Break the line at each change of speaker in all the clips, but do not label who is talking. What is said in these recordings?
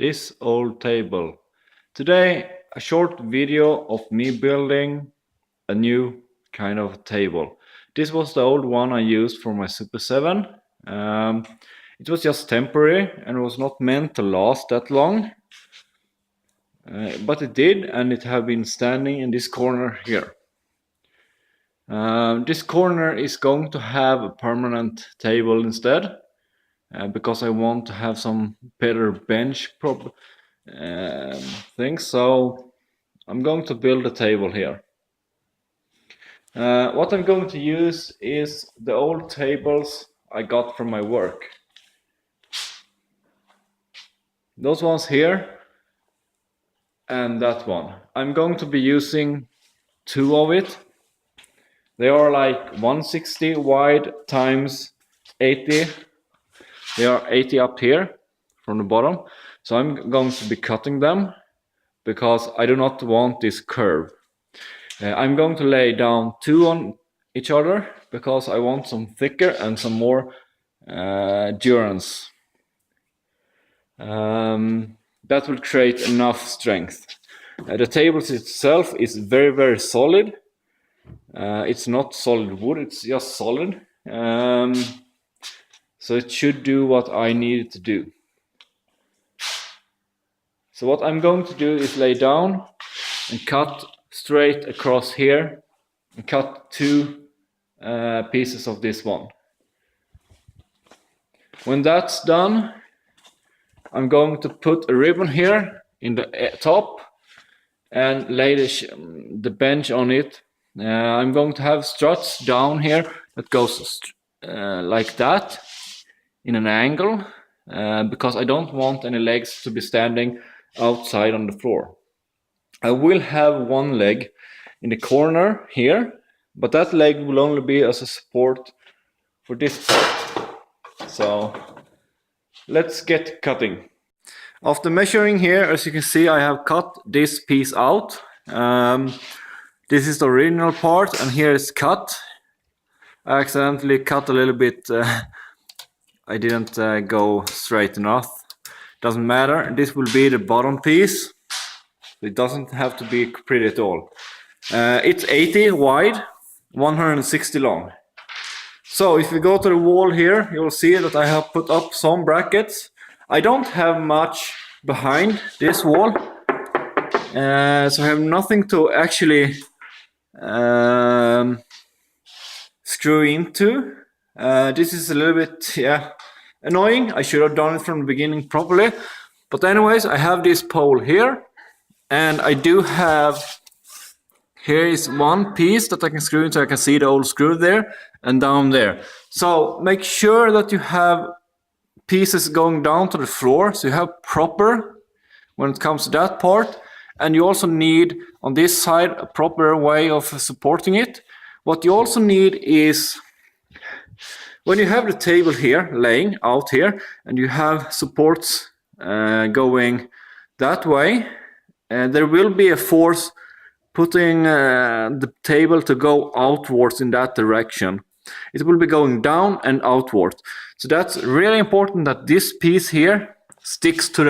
this old table. Today a short video of me building a new kind of table. This was the old one I used for my Super 7. It was just temporary and was not meant to last that long. But it did, and it have been standing in this corner here. This corner is going to have a permanent table instead, because I want to have some better bench things. So I'm going to build a table here. What I'm going to use is the old tables I got from my work. Those ones here and that one. I'm going to be using two of it. They are like 160 wide times 80. They are 80 up here from the bottom. So I'm going to be cutting them because I do not want this curve. I'm going to lay down two on each other because I want some thicker and some more endurance. That will create enough strength. The table itself is very solid. It's not solid wood, it's just solid. So it should do what I need it to do. So what I'm going to do is lay down and cut straight across here and cut two pieces of this one. When that's done, I'm going to put a ribbon here in the top and lay the bench on it. I'm going to have struts down here that goes like that in an angle, because I don't want any legs to be standing outside on the floor. I will have one leg in the corner here, but that leg will only be as a support for this part. So let's get cutting. After measuring here, as you can see, I have cut this piece out. This is the original part, and here is cut. I accidentally cut a little bit. I didn't go straight enough. Doesn't matter. This will be the bottom piece. It doesn't have to be pretty at all. It's 80 wide, 160 long. So if we go to the wall here, you'll see that I have put up some brackets. I don't have much behind this wall, so I have nothing to actually screw into. This is a little bit annoying. I should have done it from the beginning properly. But anyways, I have this pole here, and I do have, here is one piece that I can screw into. I can see the old screw there and down there. So make sure that you have pieces going down to the floor, so you have proper when it comes to that part. And you also need on this side a proper way of supporting it. What you also need is, when you have the table here laying out here and you have supports going that way, there will be a force putting the table to go outwards in that direction. It will be going down and outward. So that's really important that this piece here sticks to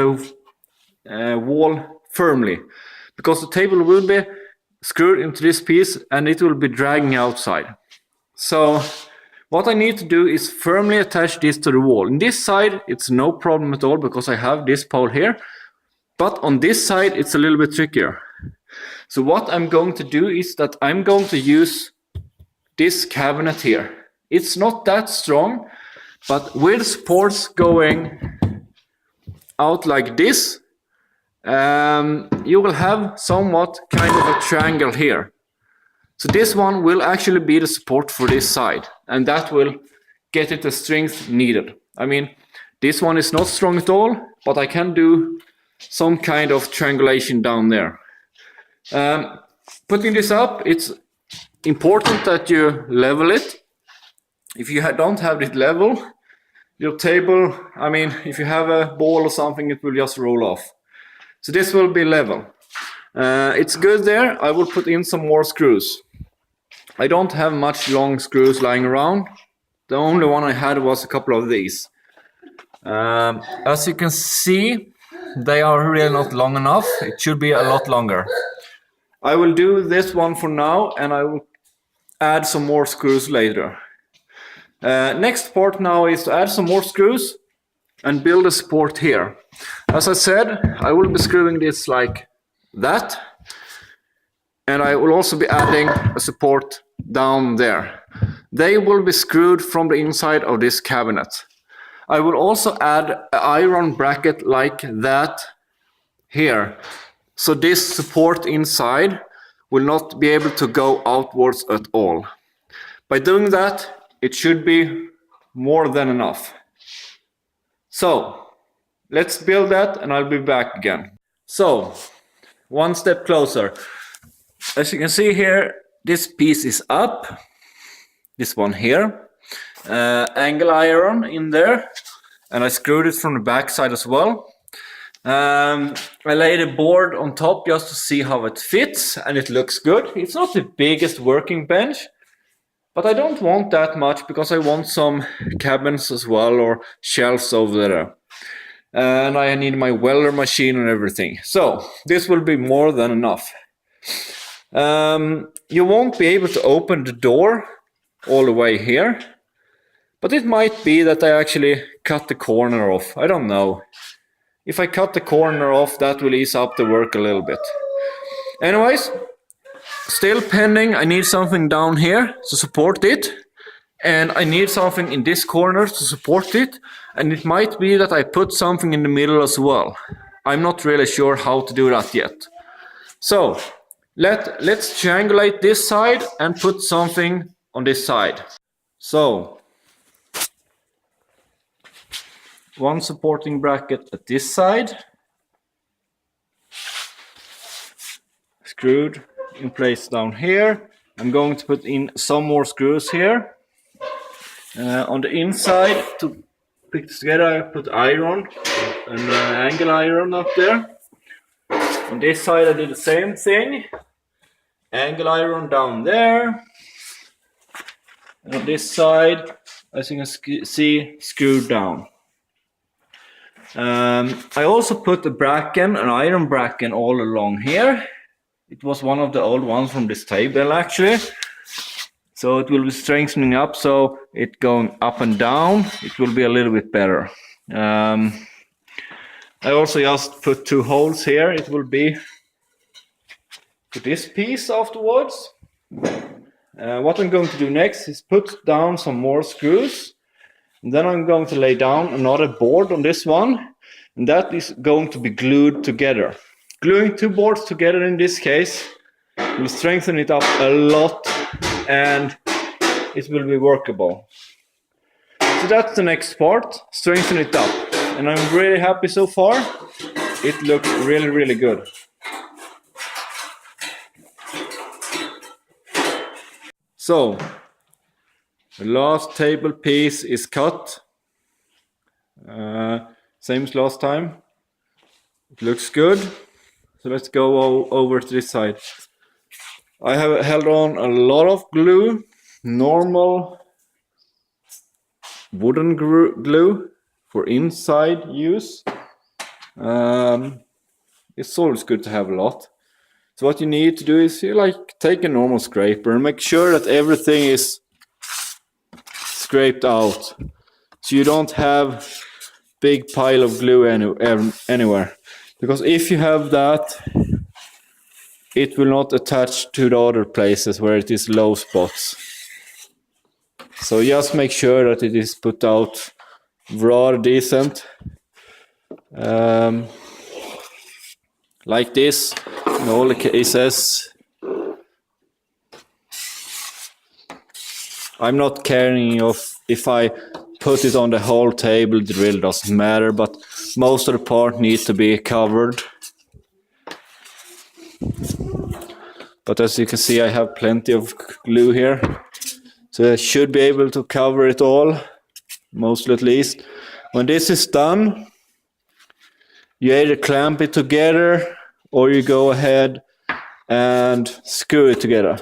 the wall firmly, because the table will be screwed into this piece and it will be dragging outside. So what I need to do is firmly attach this to the wall. On this side it's no problem at all because I have this pole here, but on this side it's a little bit trickier. So what I'm going to do is that I'm going to use this cabinet here. It's not that strong, but with supports going out like this, you will have somewhat kind of a triangle here. So this one will actually be the support for this side, and that will get it the strength needed. I mean, this one is not strong at all, but I can do some kind of triangulation down there. Putting this up, it's important that you level it. If you don't have it level, your table, I mean, if you have a ball or something, it will just roll off. So this will be level. It's good there. I will put in some more screws. I don't have much long screws lying around. The only one I had was a couple of these. As you can see, they are really not long enough. It should be a lot longer. I will do this one for now, and I will add some more screws later. Next part now is to add some more screws and build a support here. As I said, I will be screwing this like that, and I will also be adding a support down there. They will be screwed from the inside of this cabinet. I will also add an iron bracket like that here. So this support inside will not be able to go outwards at all. By doing that, it should be more than enough. So let's build that and I'll be back again. So one step closer. As you can see here, this piece is up. This one here. Angle iron in there. And I screwed it from the back side as well. I laid a board on top just to see how it fits, and it looks good. It's not the biggest working bench, but I don't want that much because I want some cabins as well, or shelves over there. And I need my welder machine and everything. So this will be more than enough. You won't be able to open the door all the way here, but it might be that I actually cut the corner off. I don't know. If I cut the corner off, that will ease up the work a little bit. Anyways, still pending. I need something down here to support it. And I need something in this corner to support it. And it might be that I put something in the middle as well. I'm not really sure how to do that yet. So, let's triangulate this side and put something on this side. So, one supporting bracket at this side, screwed in place down here. I'm going to put in some more screws here. On the inside, to pick this together, I put iron and angle iron up there. On this side I did the same thing, angle iron down there. And on this side, as you can see, screwed down. I also put a bracken, an iron bracken, all along here. It was one of the old ones from this table actually. So it will be strengthening up, so it going up and down, it will be a little bit better. I also just put 2 holes here. It will be for this piece afterwards. What I'm going to do next is put down some more screws. And then I'm going to lay down another board on this one, and that is going to be glued together. Gluing 2 boards together in this case will strengthen it up a lot, and it will be workable. So that's the next part, strengthen it up. And I'm really happy so far. It looks really, really good. So, the last table piece is cut. Same as last time. It looks good. So let's go over to this side. I have held on a lot of glue, normal wooden glue for inside use. It's always good to have a lot. So what you need to do is you take a normal scraper and make sure that everything is scraped out, so you don't have big pile of glue anywhere. Because if you have that, it will not attach to the other places where it is low spots. So just make sure that it is put out rather decent. Like this in all the cases. I'm not caring if I put it on the whole table, it really doesn't matter, but most of the part needs to be covered. But as you can see, I have plenty of glue here, so I should be able to cover it all, mostly at least. When this is done, you either clamp it together or you go ahead and screw it together.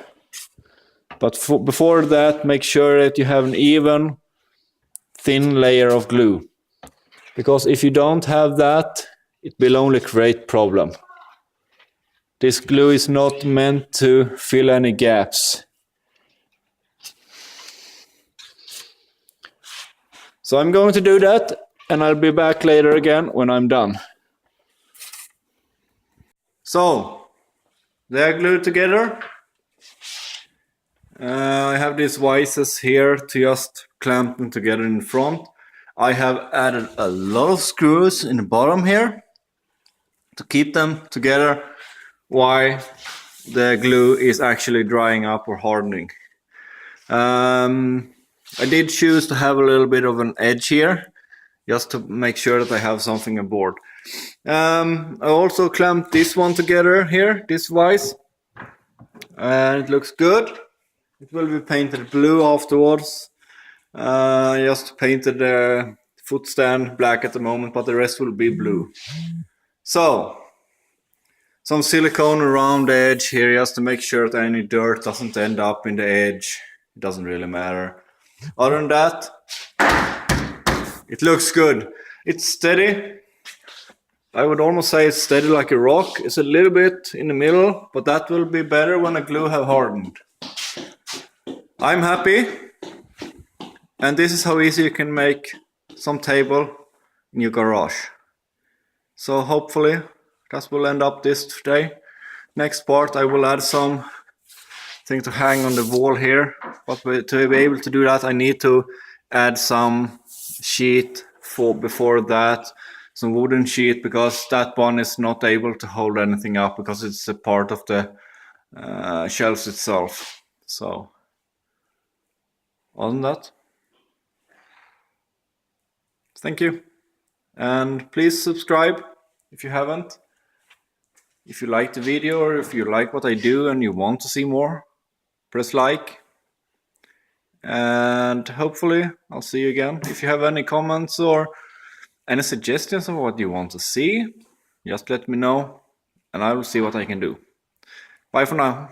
But before that, make sure that you have an even, thin layer of glue. Because if you don't have that, it will only create problem. This glue is not meant to fill any gaps. So I'm going to do that, and I'll be back later again when I'm done. So, they're glued together. I have these vices here to just clamp them together in front. I have added a lot of screws in the bottom here to keep them together while the glue is actually drying up or hardening. I did choose to have a little bit of an edge here, just to make sure that I have something on board. I also clamped this one together here, this vise, and it looks good. It will be painted blue afterwards. Just painted the foot stand black at the moment, but the rest will be blue. So, some silicone around the edge here just to make sure that any dirt doesn't end up in the edge. It doesn't really matter. Other than that, it looks good. It's steady. I would almost say it's steady like a rock. It's a little bit in the middle, but that will be better when the glue have hardened. I'm happy. And this is how easy you can make some table in your garage. So hopefully that will end up this today. Next part I will add some thing to hang on the wall here. But to be able to do that I need to add some sheet before that. Some wooden sheet, because that one is not able to hold anything up because it's a part of the shelves itself. So other than that, thank you, and please subscribe if you haven't. If you like the video, or if you like what I do and you want to see more, press like, and hopefully I'll see you again. If you have any comments or any suggestions of what you want to see, just let me know and I will see what I can do. Bye for now.